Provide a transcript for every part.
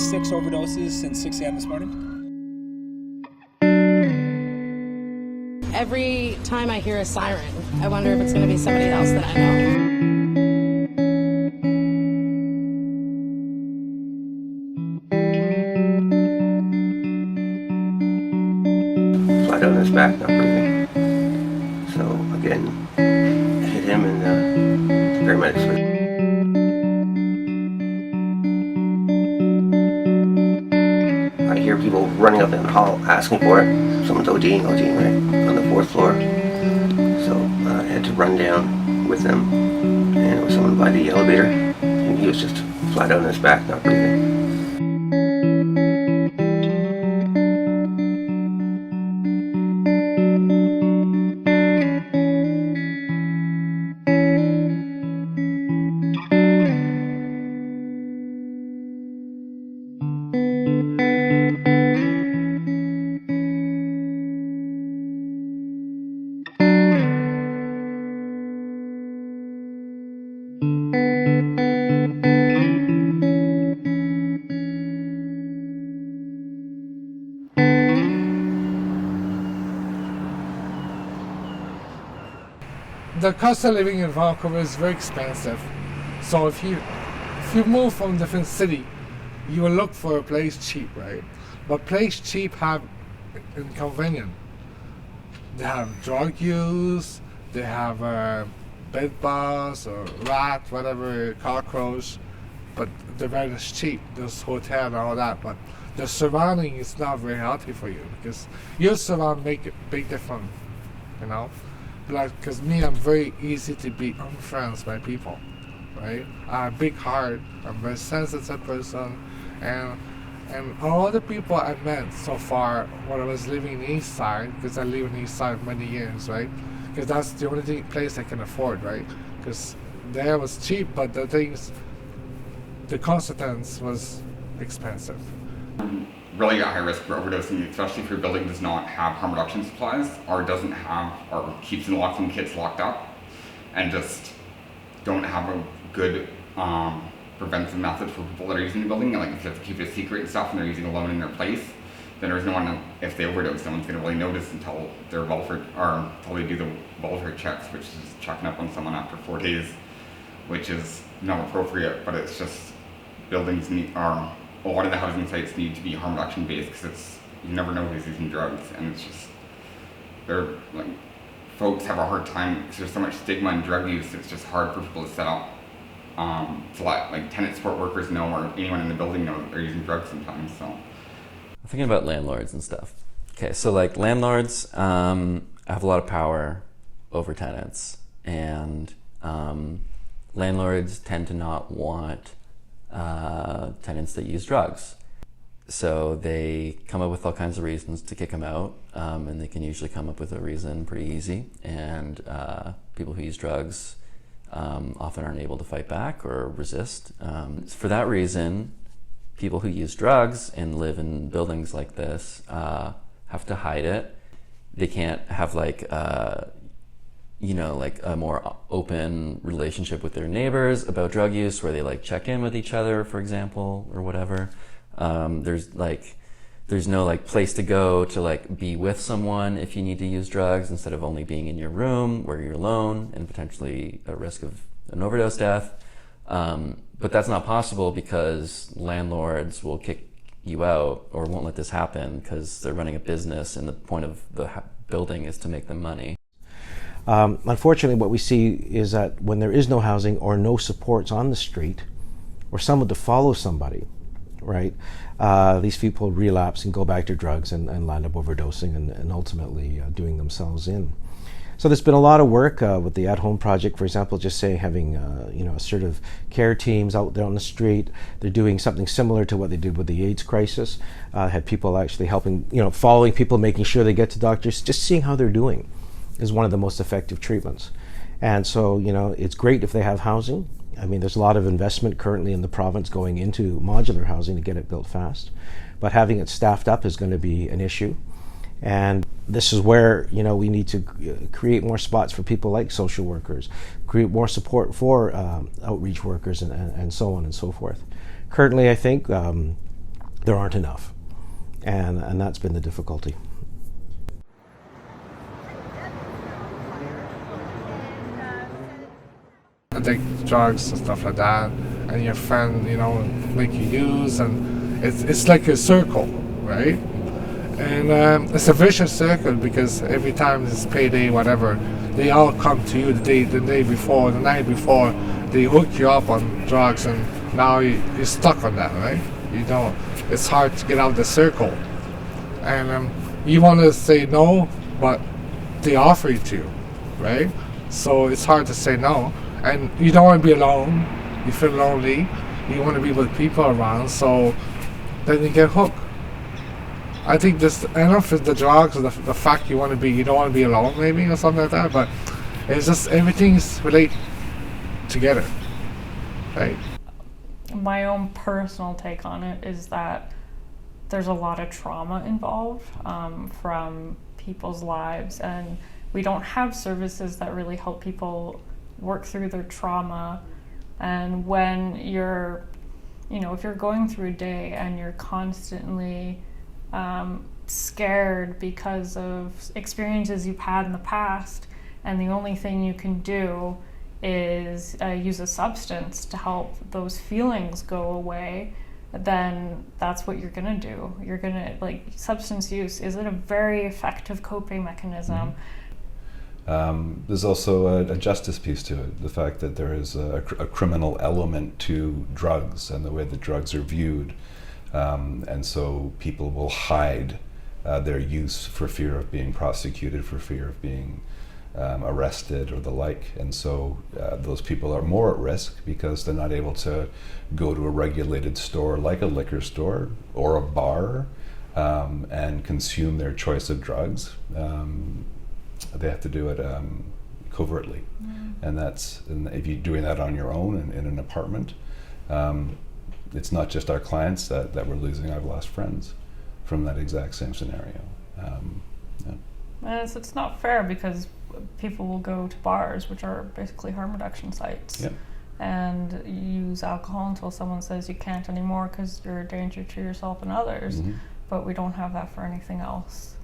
6 overdoses since 6 a.m. this morning. Every time I hear a siren, I wonder if it's going to be somebody else that I know. Flat on his back, not breathing. So again, hit him and the paramedics were. I hear people running up in the hall asking for it. Someone's ODing right on the 4th floor. So I had to run down with them, and it was someone by the elevator, and he was just flat out on his back, not breathing. The cost of living in Vancouver is very expensive. So if you move from a different city, you will look for a place cheap, right? But place cheap have inconvenience. They have drug use, they have bed bugs or rat, whatever, cockroach, but they're very cheap. There's hotel and all that, but the surrounding is not very healthy for you because your surrounding make a big difference, you know? Like, because me, I'm very easy to be unfriends by people, right? I have a big heart, I'm a very sensitive person, and all the people I met so far when I was living in the East Side, because I live in the East Side many years, right? Because that's the only place I can afford, right? Because there was cheap, but the things, the consequence was expensive. Really at high risk for overdosing, especially if your building does not have harm reduction supplies or doesn't have or keeps naloxone kits locked up and just don't have a good preventive method for people that are using the building. Like if you have to keep it a secret and stuff and they're using alone in their place, then there's no one, if they overdose, no one's going to really notice until they're welfare, or until they do the welfare checks, which is checking up on someone after 4 days, which is not appropriate, but it's just buildings need, a lot of the housing sites need to be harm reduction based because you never know who's using drugs, and it's just, they're like, folks have a hard time because there's so much stigma in drug use. It's just hard for people to set up to let like tenant support workers know or anyone in the building know that they're using drugs sometimes. So I'm thinking about landlords and stuff. Okay, so like landlords have a lot of power over tenants, and landlords tend to not want tenants that use drugs. So they come up with all kinds of reasons to kick them out, and they can usually come up with a reason pretty easy. And people who use drugs often aren't able to fight back or resist. For that reason, people who use drugs and live in buildings like this have to hide it. They can't have like like a more open relationship with their neighbors about drug use, where they like check in with each other, for example, or whatever. There's no like place to go to like be with someone if you need to use drugs, instead of only being in your room where you're alone and potentially at risk of an overdose death. But that's not possible because landlords will kick you out or won't let this happen because they're running a business and the point of the building is to make them money. Unfortunately, what we see is that when there is no housing or no supports on the street or someone to follow somebody, right, these people relapse and go back to drugs and land up overdosing and ultimately doing themselves in. So there's been a lot of work with the At Home Project, for example, just saying having assertive care teams out there on the street. They're doing something similar to what they did with the AIDS crisis. Had people actually helping, following people, making sure they get to doctors, just seeing how they're doing is one of the most effective treatments. And so, it's great if they have housing. I mean, there's a lot of investment currently in the province going into modular housing to get it built fast, but having it staffed up is going to be an issue. And this is where, we need to create more spots for people like social workers, create more support for outreach workers and so on and so forth. Currently, I think there aren't enough. And that's been the difficulty. Take drugs and stuff like that, and your friend, make you use, and it's like a circle, right? And it's a vicious circle, because every time it's payday, whatever, they all come to you the night before, they hook you up on drugs, and now you're stuck on that, right? It's hard to get out of the circle, and you want to say no, but they offer it to you, right? So it's hard to say no. And you don't want to be alone. You feel lonely. You want to be with people around. So then you get hooked. I think I don't know if it's the drugs or the fact you don't want to be alone, maybe, or something like that. But it's just everything's related together, right? My own personal take on it is that there's a lot of trauma involved from people's lives, and we don't have services that really help people work through their trauma. And when you're, if you're going through a day and you're constantly scared because of experiences you've had in the past, and the only thing you can do is use a substance to help those feelings go away, then that's what you're gonna do. You're gonna, substance use is a very effective coping mechanism. Mm-hmm. There's also a justice piece to it, the fact that there is a criminal element to drugs and the way that drugs are viewed, and so people will hide their use for fear of being prosecuted, for fear of being arrested or the like, and so those people are more at risk because they're not able to go to a regulated store like a liquor store or a bar and consume their choice of drugs. They have to do it covertly, and if you're doing that on your own in an apartment, it's not just our clients that we're losing. I've lost friends from that exact same scenario. And it's not fair, because people will go to bars, which are basically harm reduction sites, and use alcohol until someone says you can't anymore because you're a danger to yourself and others. Mm-hmm. But we don't have that for anything else.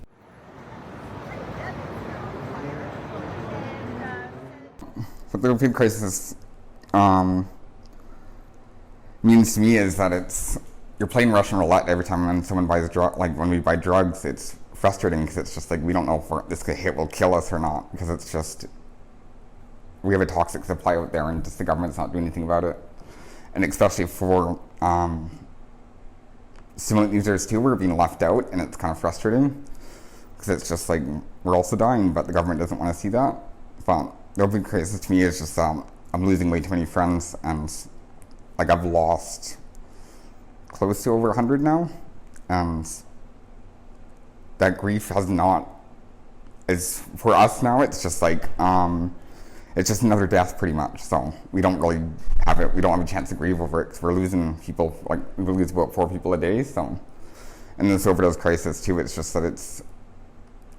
What the opioid crisis means to me is that you're playing Russian roulette every time when someone buys when we buy drugs. It's frustrating because it's just we don't know if this hit will kill us or not, because it's just, we have a toxic supply out there and just the government's not doing anything about it. And especially for stimulant users too, we're being left out, and it's kind of frustrating because it's just we're also dying, but the government doesn't want to see that. But the opioid crisis to me is just I'm losing way too many friends, and I've lost close to over 100 now, and that grief is for us now, it's just it's just another death pretty much. So we don't really have it, we don't have a chance to grieve over it, because we're losing people, we lose about 4 people a day. So, and this overdose crisis too, it's just that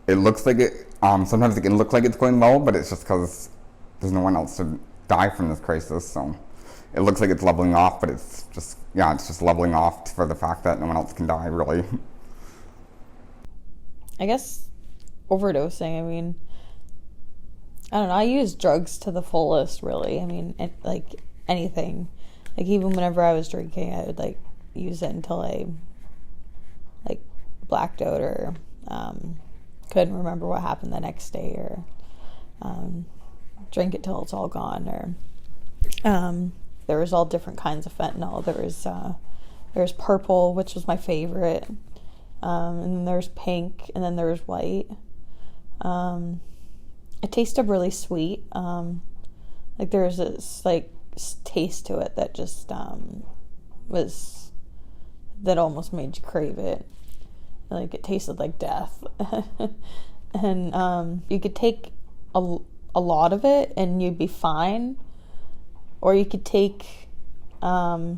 it looks like it, sometimes it can look like it's going well, but it's just because there's no one else to die from this crisis. So it looks like it's leveling off, but it's just leveling off for the fact that no one else can die, really. I guess overdosing, I don't know, I use drugs to the fullest, really. Anything. Even whenever I was drinking, I would use it until I blacked out, or couldn't remember what happened the next day, or drink it till it's all gone, or there was all different kinds of fentanyl. There was purple, which was my favorite, and then there's pink, and then there's white. It tasted really sweet. There was this taste to it that just that almost made you crave it. It tasted like death. And you could take a lot of it and you'd be fine, or you could take a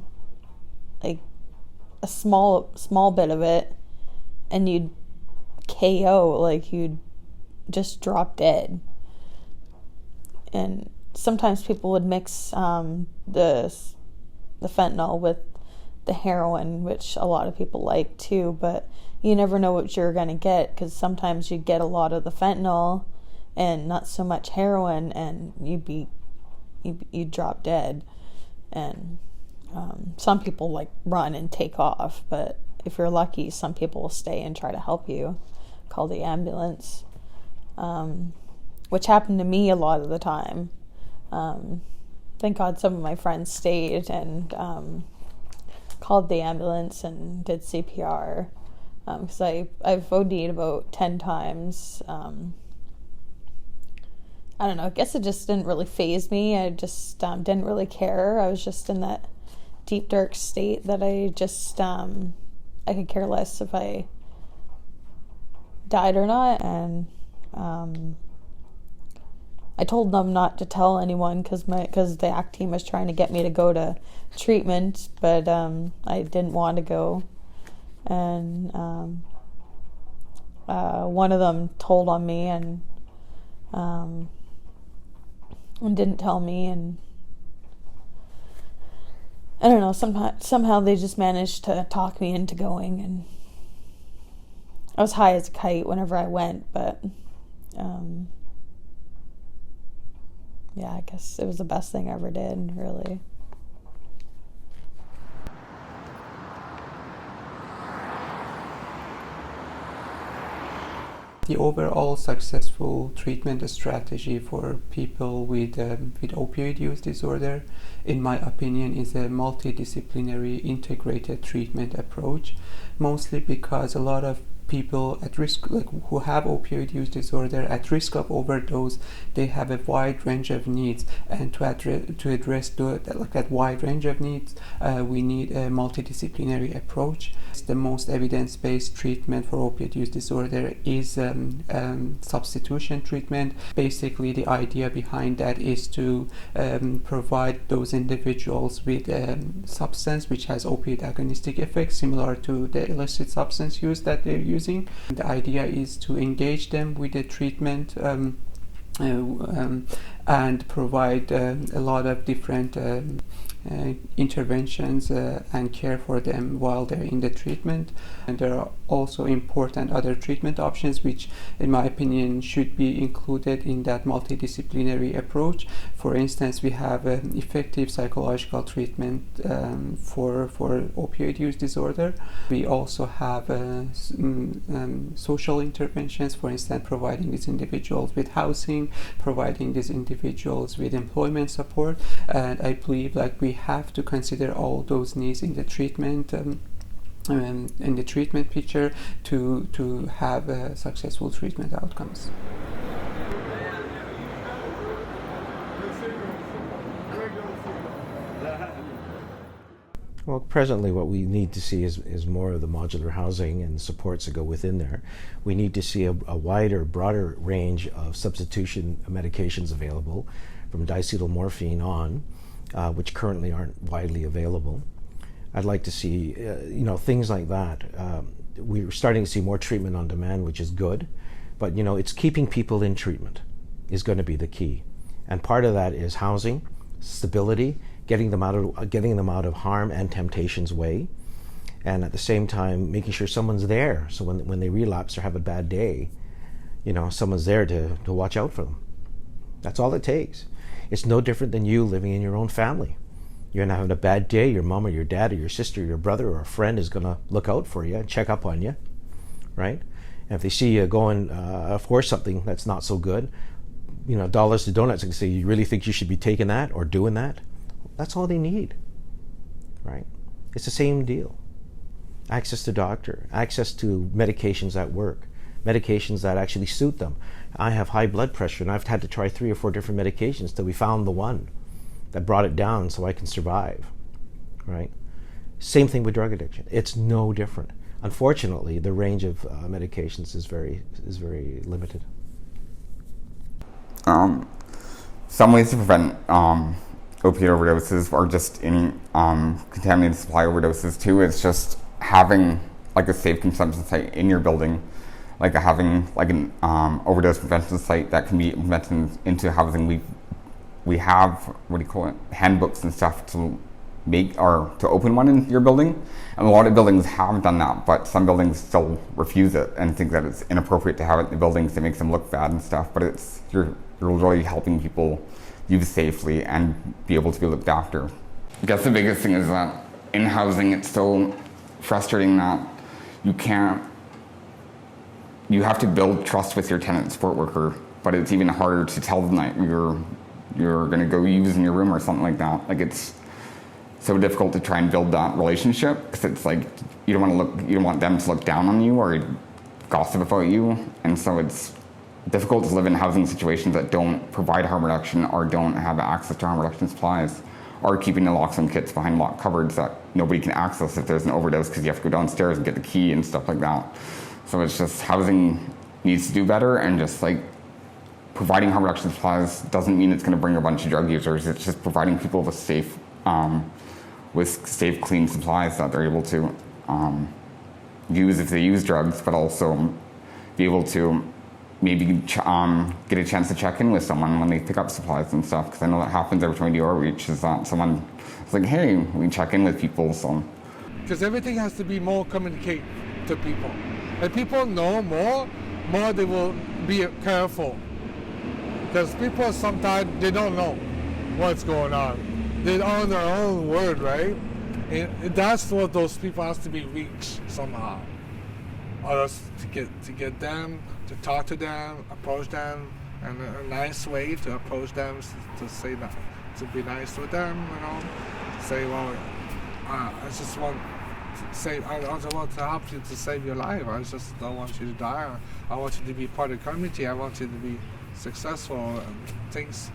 small bit of it and you'd KO, you'd just drop dead. And sometimes people would mix the fentanyl with the heroin, which a lot of people like too, but you never know what you're going to get, because sometimes you get a lot of the fentanyl and not so much heroin, and you'd drop dead. And some people like run and take off, but if you're lucky, some people will stay and try to help you, call the ambulance, which happened to me a lot of the time. Thank God some of my friends stayed and called the ambulance and did CPR, because I've OD'd about 10 times. I don't know, I guess it just didn't really faze me. I just didn't really care. I was just in that deep, dark state that I just, I could care less if I died or not. And I told them not to tell anyone because the ACT team was trying to get me to go to treatment, but I didn't want to go. And one of them told on me and didn't tell me, and I don't know, somehow they just managed to talk me into going, and I was high as a kite whenever I went, but yeah, I guess it was the best thing I ever did, really. The overall successful treatment strategy for people with opioid use disorder, in my opinion, is a multidisciplinary integrated treatment approach, mostly because a lot of people at risk, like who have opioid use disorder, at risk of overdose, they have a wide range of needs, and to address that wide range of needs, we need a multidisciplinary approach. The most evidence-based treatment for opioid use disorder is substitution treatment. Basically, the idea behind that is to provide those individuals with a substance which has opioid agonistic effects similar to the illicit substance use that they're using. The idea is to engage them with the treatment and provide a lot of different interventions and care for them while they're in the treatment. And there are also important other treatment options which, in my opinion, should be included in that multidisciplinary approach. For instance, we have effective psychological treatment for opioid use disorder. We also have social interventions, for instance, providing these individuals with housing, providing these individuals with employment support, and I believe we have to consider all those needs in the treatment picture to have successful treatment outcomes. Well, presently what we need to see is more of the modular housing and supports that go within there. We need to see a wider, broader range of substitution medications available, from diacetylmorphine on, which currently aren't widely available. I'd like to see, things like that. We're starting to see more treatment on demand, which is good, but it's keeping people in treatment is going to be the key, and part of that is housing, stability, getting them out of harm and temptation's way, and at the same time making sure someone's there, so when they relapse or have a bad day, someone's there to watch out for them. That's all it takes. It's no different than you living in your own family. You're not having a bad day, your mom or your dad or your sister or your brother or a friend is going to look out for you and check up on you, right? And if they see you going for something that's not so good, dollars to donuts, and say, you really think you should be taking that or doing that? That's all they need, right? It's the same deal. Access to doctor, access to medications that work, medications that actually suit them. I have high blood pressure, and I've had to try 3 or 4 different medications till we found the one that brought it down so I can survive, right? Same thing with drug addiction. It's no different. Unfortunately, the range of medications is very limited. Some ways to prevent opioid overdoses, or just any contaminated supply overdoses too, is just having a safe consumption site in your building, having an overdose prevention site that can be implemented into housing. We have handbooks and stuff to to open one in your building. And a lot of buildings have done that, but some buildings still refuse it and think that it's inappropriate to have it in the buildings. It makes them look bad and stuff, but you're really helping people use safely and be able to be looked after. I guess the biggest thing is that in housing, it's so frustrating that you have to build trust with your tenant support worker, but it's even harder to tell them that you're going to go use in your room or something like that. Like, it's so difficult to try and build that relationship because it's like you don't want them to look down on you or gossip about you, and so it's difficult to live in housing situations that don't provide harm reduction or don't have access to harm reduction supplies, or keeping the naloxone kits behind locked cupboards that nobody can access if there's an overdose because you have to go downstairs and get the key and stuff like that. So it's just housing needs to do better, and just like providing harm reduction supplies doesn't mean it's going to bring a bunch of drug users. It's just providing people with safe, clean supplies that they're able to use if they use drugs, but also be able to maybe get a chance to check in with someone when they pick up supplies and stuff. Because I know that happens every time we do outreach, is that someone is like, hey, we can check in with people. So because everything has to be more communicate to people. If people know more they will be careful. Because people sometimes, they don't know what's going on. They're on their own word, right? And that's what those people has to be reached somehow. Or else to get them, to talk to them, approach them in a nice way, to approach them, to say that, to be nice with them, you know. Say, well, I just want to say, I also want to help you to save your life. I just don't want you to die. I want you to be part of the community. I want you to be successful and things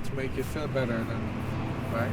to make you feel better, right?